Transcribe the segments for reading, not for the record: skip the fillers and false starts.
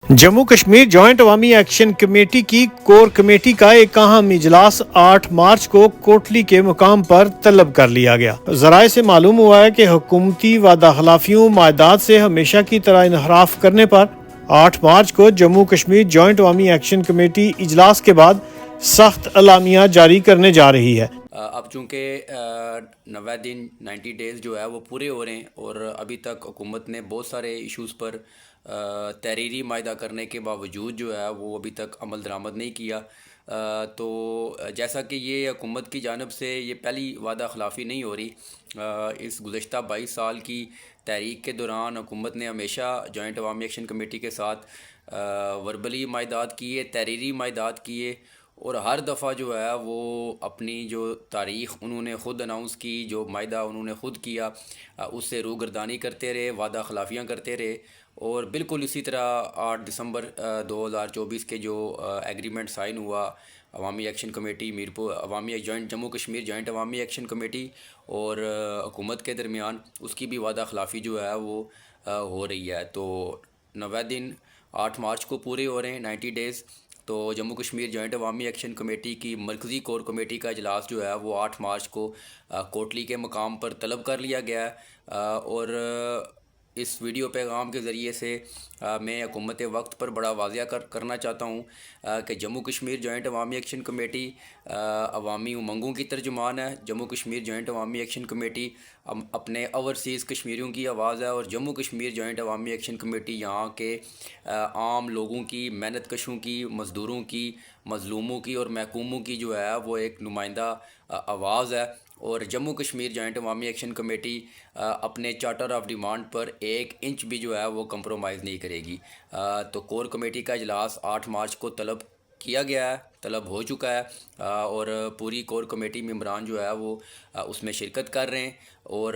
Jammu Kashmir joint अवामी action committee की core committee का एक अहम इजलास 8 मार्च को कोटली के मुकाम पर तलब कर लिया गया। जराये से मालूम हुआ है कि हुकूमती वादा खिलाफियों मायदात से हमेशा की तरह इनहराफ करने पर 8 मार्च को जम्मू कश्मीर जॉइंट अवामी एक्शन कमेटी इजलास के बाद सख्त अलामिया जारी करने जा रही है। अब चूँकि 90 दिन 90 डेज़ जो है वो पूरे हो रहे हैं और अभी तक हुकूमत ने बहुत सारे इश्यूज़ पर तहरीरी मायदा करने के बावजूद जो है वो अभी तक अमल दरामद नहीं किया। तो जैसा कि ये हुकूमत की जानिब से ये पहली वादा खिलाफ़ी नहीं हो रही। इस गुज़श्ता 22 साल की तहरीक के दौरान हुकूमत ने हमेशा जॉइंट अवामी एक्शन कमेटी के साथ वर्बली मायदात किए, तहरीरी मायदात किए और हर दफ़ा जो है वो अपनी जो तारीख़ उन्होंने ख़ुद अनाउंस की, जो मायदा उन्होंने ख़ुद किया उससे रूगर्दानी करते रहे, वादा खिलाफियाँ करते रहे। और बिल्कुल इसी तरह 8 दिसंबर 2024 के जो एग्रीमेंट साइन हुआ अवामी एक्शन कमेटी मीरपुर अवामी जॉइंट जम्मू कश्मीर जॉइंट अवामी एक्शन कमेटी और हुकूमत के दरमियान, उसकी भी वादा खिलाफ़ी जो है वो हो रही है। तो 90 दिन 8 मार्च को पूरे हो रहे हैं, 90 डेज़। तो जम्मू कश्मीर जॉइंट अवामी एक्शन कमेटी की मरकज़ी कोर कमेटी का इजलास जो है वो 8 मार्च को कोटली के मकाम पर तलब कर लिया गया है। और इस वीडियो पैगाम के ज़रिए से मैं हुकूमत वक्त पर बड़ा वाज़िया करना चाहता हूँ कि जम्मू कश्मीर जॉइंट अवामी एक्शन कमेटी अवामी उमंगों की तर्जुमान है। जम्मू कश्मीर जॉइंट अवामी एक्शन कमेटी अपने ओवरसीज़ कश्मीरियों की आवाज़ है और जम्मू कश्मीर जॉइंट अवामी एक्शन कमेटी यहाँ के आम लोगों की, मेहनत कशों की, मज़दूरों की, मज़लूमों की और महकूमों की जो है वो एक नुमाइंदा आवाज़ है। और जम्मू कश्मीर जॉइंट अवामी एक्शन कमेटी अपने चार्टर ऑफ डिमांड पर 1 इंच भी जो है वो कंप्रोमाइज़ नहीं करेगी। तो कोर कमेटी का इजलास 8 मार्च को तलब किया गया है, तलब हो चुका है और पूरी कोर कमेटी मेंबरान जो है वो उसमें शिरकत कर रहे हैं और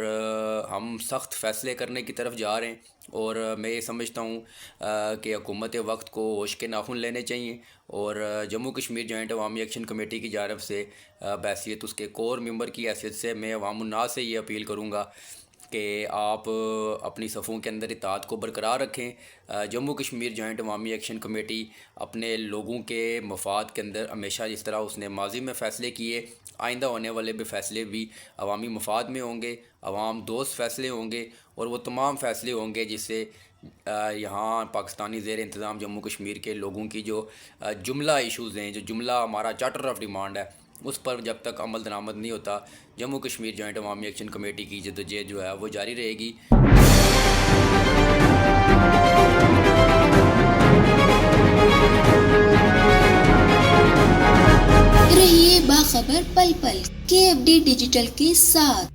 हम सख्त फ़ैसले करने की तरफ जा रहे हैं। और मैं ये समझता हूँ कि हुकूमत वक्त को होश के नाखून लेने चाहिए और जम्मू कश्मीर जॉइंट अवामी एक्शन कमेटी की जानब से बहैसियत उसके कोर मेंबर की हैसियत से मैं अवामुन्नास से ये अपील करूँगा कि आप अपनी सफ़ों के अंदर इत्तेहाद को बरकरार रखें। जम्मू कश्मीर जॉइंट अवामी एक्शन कमेटी अपने लोगों के मफाद के अंदर हमेशा जिस तरह उसने माजी में फ़ैसले किए, आइंदा होने वाले भी फ़ैसले भी अवामी मफाद में होंगे, अवाम दोस्त फ़ैसले होंगे और वो तमाम फ़ैसले होंगे जिससे यहाँ पाकिस्तानी ज़ेर इंतज़ाम जम्मू कश्मीर के लोगों की जो जुमला इशूज़ हैं, जो जुमला हमारा चार्टर ऑफ डिमांड है, उस पर जब तक अमल दरामद नहीं होता जम्मू कश्मीर जॉइंट अवामी एक्शन कमेटी की जद्दोजहद जो है वो जारी रहेगी। रहिए बाखबर पल पल KFD डिजिटल के साथ।